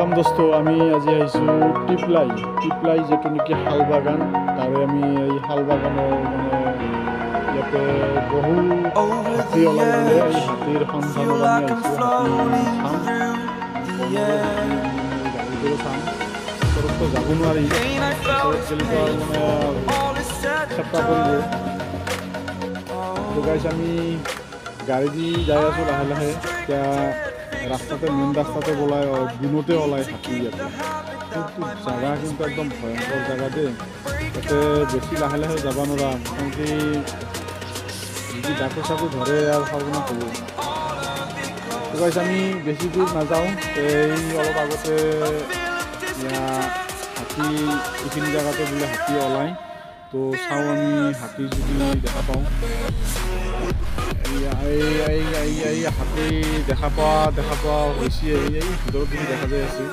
welcome दोस्तों আমি আজি আইছো টিপলাই যেটো নেকি হাল বাগান তারে আমি এই হাল বাগানৰ মানে ইয়াতে বহু হাতী ওলাই বলে এই হাতীৰ সন্ধানত আমি আইছো হাতী চাম তো যাব নোৱাৰি চেষ্টা কৰিব তো গাইছ আমি গাড়ী দি যাই আছো লাহে লাহে এতিয়া রাস্তাতে মেন রাস্তাতে বলায় দিনতে ওলায় হাতি ইয়াতে কিন্তু জায়গা কিন্তু একদম ভয়ঙ্কর জায়গা দে তাতে বেশি লাহে লাহে যাব নোৱাৰা মোটামুটি যদি ডাকু চাকু ধরে আর পারবো না কব তো গাইছ আমি বেশি দূর নাযাওঁ এই অলপ আগতে হাতী এইখিনি জায়গাতে বোলে হাতী ওলায় তো চাওঁ আমি হাতী যদি দেখা পাওঁ হাতী দেখা পোৱা হৈছে এই ভিতৰত যদি দেখা যায় আছে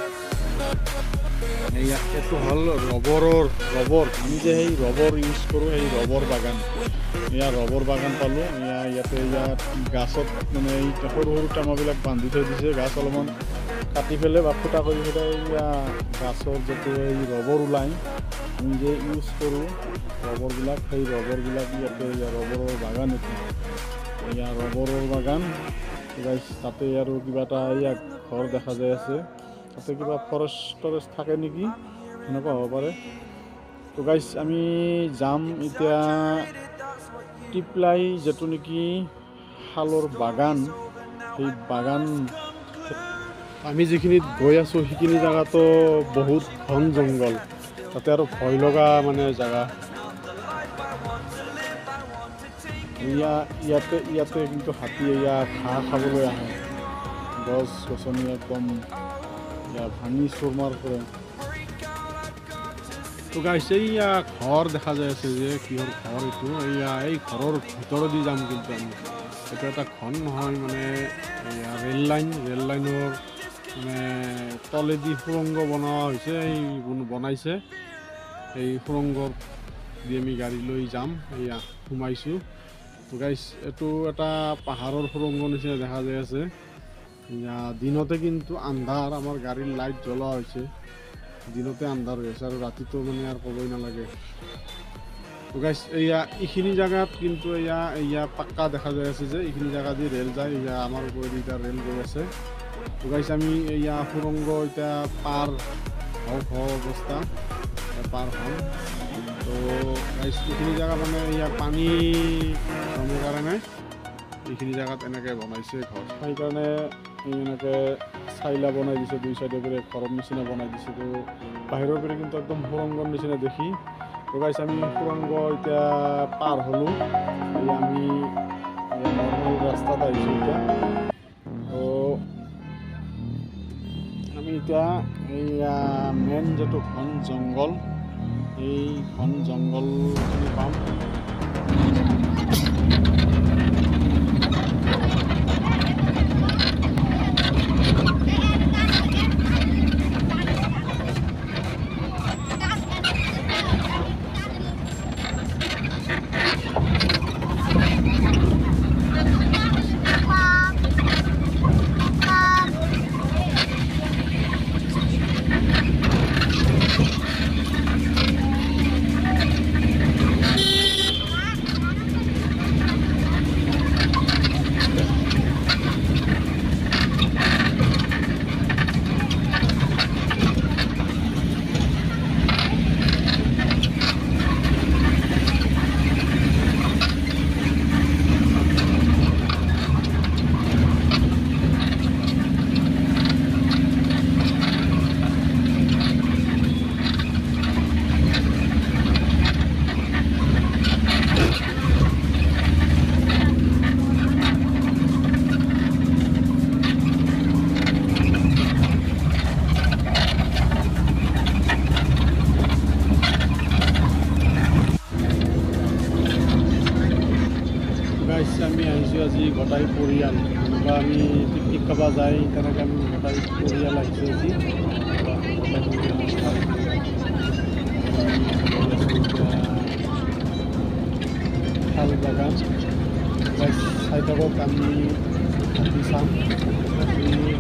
এইটো হ'ল ৰবৰ আমি যে সেই ৰবৰ ইউজ কৰোঁ সেই ৰবৰ বাগান ৰবৰ বাগান পালোঁ ইয়াতে গাছত মানে এই সৰু সৰু টেমাবিলাক বান্ধি থৈ দিছে গাছ অলপমান কাটি পেলাই বা ফুটা কৰি পেলাই গাছৰ যিটো এই ৰবৰ ওলায় আমি যে ইউজ কৰোঁ ৰবৰবিলাক সেই ৰবৰবিলাক ইয়াতে ৰবৰৰ বাগান ৰবৰৰ বাগান গাইছ তাতে আৰু কিবা এটা ঘৰ দেখা যায় আছে তাতে কিবা ফৰেষ্ট থাকে নেকি সেনেকুৱা হ'ব পাৰে তো গাইছ আমি যাম এতিয়া টিপলাই যেটো নেকি শালৰ বাগান সেই বাগান আমি যিখিনিত গৈ আছোঁ সেইখিনি জেগাতো বহুত ঘন জংঘল তাতে আৰু ভয় লগা মানে জেগা ইয়াতে কিন্তু হাতী ঘাঁহ খাবলৈ আহে গছ গছনি একদম ভাঙি চুৰমাৰ কৰে তো গাইছ ঘৰ দেখা যায় আছে যে কিহৰ ঘৰ এইটো এই ঘৰৰ ভিতৰেদি যাম কিন্তু আমি এইটো এটা ঘন নহয় মানে ৰেল লাইনৰ মানে তলেদি সুৰংগ বনোৱা হৈছে এই বনাইছে এই সুৰংগৰ দি আমি গাড়ী লৈ যাম সোমাইছোঁ তো গাইছ এইটো এটা পাহাৰৰ সুৰংগ নিচিনা দেখা যায় আছে দিনতে কিন্তু আন্ধাৰ আমাৰ গাড়ীৰ লাইট জ্বলোৱা হৈছে দিনতে আন্ধাৰ হৈ আছে আৰু ৰাতিটো মানে আৰু ক'বই নালাগে তো গাইছ এইখিনি জেগাত কিন্তু পাক্কা দেখা যায় আছে যে এইখিনি জেগা দি ৰেল যায় আমাৰ ওপৰেদি এতিয়া ৰেল গৈ আছে তো গাইছ আমি সুৰংগ এতিয়া পাৰ হওঁ অৱস্থা পাৰ হ'ম তো গাইছ এইখিনি জেগা মানে পানী জমাৰ কাৰণে এইখিনি জেগাত এনেকৈ বনাইছে ঘৰ সেইকাৰণে এনেকৈ চাইলা বনাই দিছে দুই চাইডৰ পৰা ঘৰৰ নিচিনা বনাই দিছে তো বাহিৰৰ পৰা কিন্তু একদম সুৰংগৰ নিচিনা দেখি তো গাইছ আমি সুৰংগ এতিয়া পাৰ হ'লোঁ আমি নৰ্মেল ৰাস্তাত আহিছোঁ এতিয়া তো আমি এতিয়া মেইন যিটো ঘন জংঘল এই ঘন জংঘলখিনি পাম আমি আহিছোঁ আজি গোটাই পৰিয়াল যেনেকুৱা আমি পিকনিক খাব যায় তেনেকৈ আমি গোটাই পৰিয়াল আহিছোঁ আজি শাল বাগান চাই থাকক আমি হাতী চাম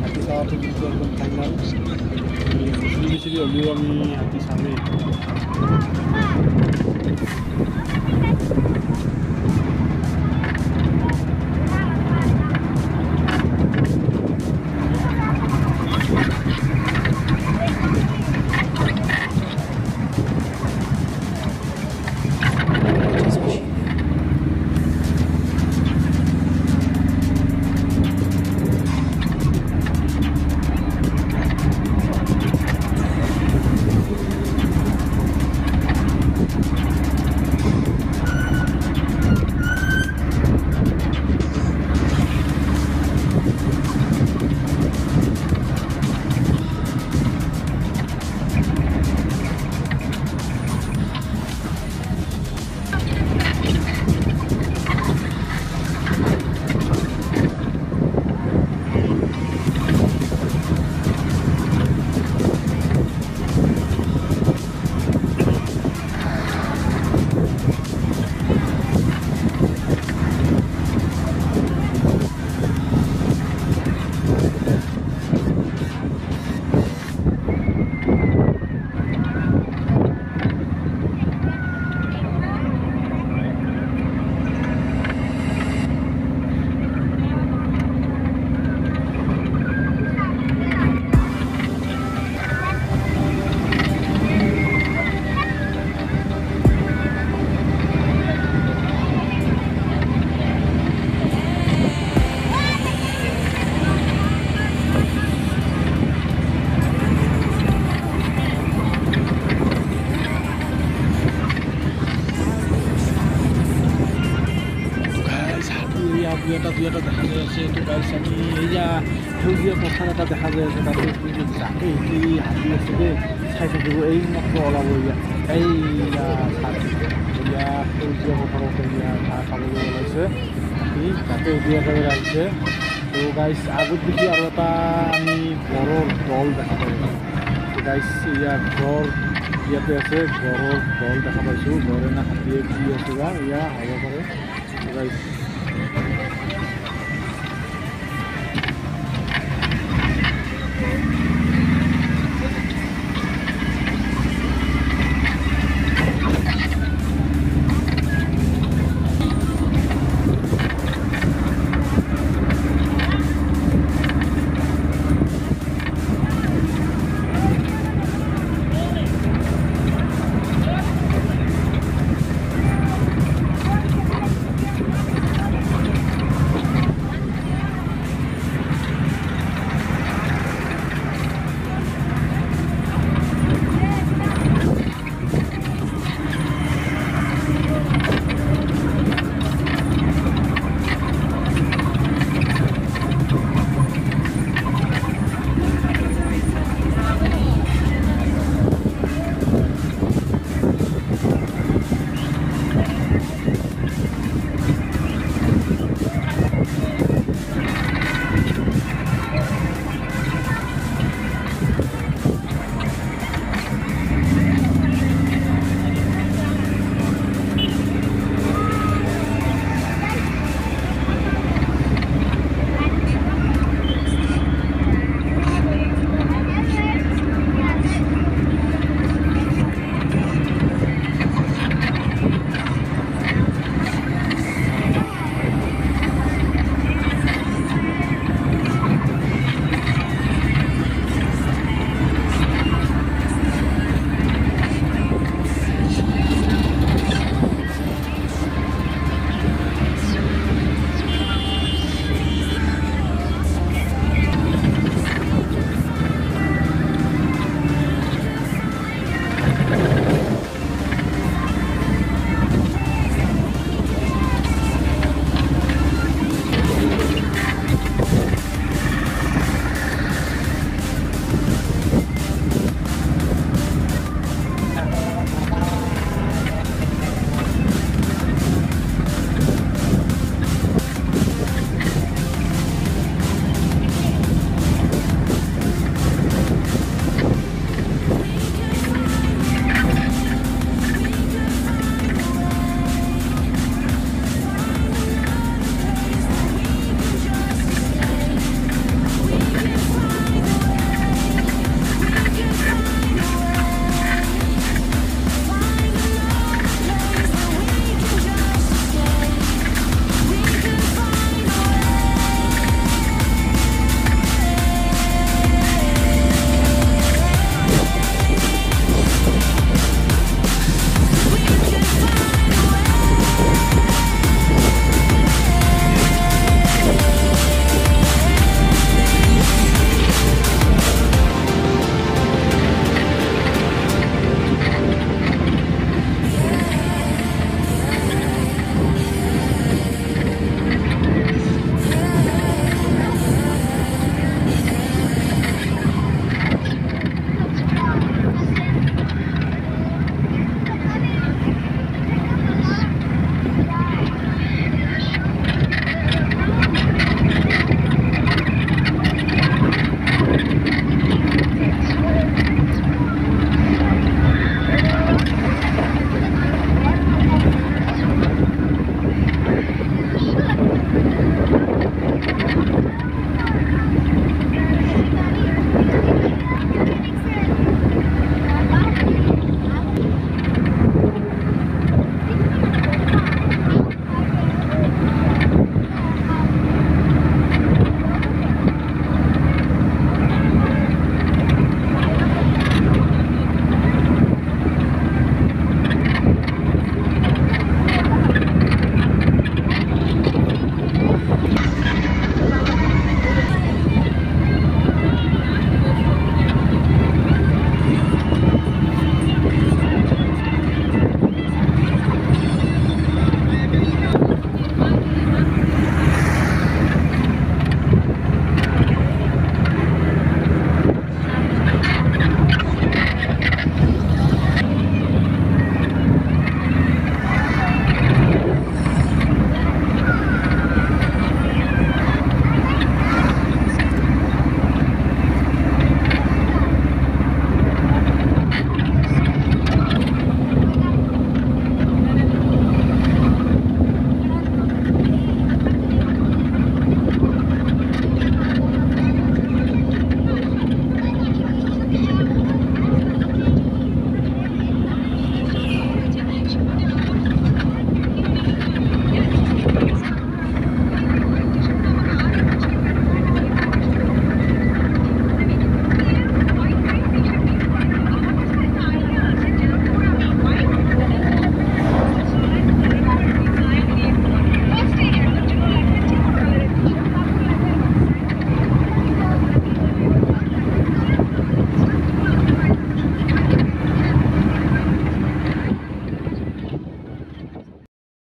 হাতী চাৱাটো কিন্তু একদম ফাইনেল বিচৰি বিচৰি হ'লেও আমি হাতী চামেই দুই এটা দেখা যায় আছে এইটো গাইছ আমি এইয়া সেউজীয়া পথাৰ এটা দেখা যায় আছে তাতে যাকে কি হাতী আছে দেই চাই থাকিব এই মাত্ৰ ওলাব এয়া এইয়া এয়া সেউজীয়া পথাৰত এয়া ঘাঁহ খাবলৈ ওলাইছে তাতে এইটো একেবাৰে আহিছে তো গাইছ আগত দেখি আৰু এটা আমি গড়ৰ দল দেখা পাই তো গাইছ ইয়াৰ গড় ইয়াতে আছে গড়ৰ দল দেখা পাইছোঁ গড়ে না হাতীয়ে কি আছে বা এয়া হ'ব পাৰে গাইছ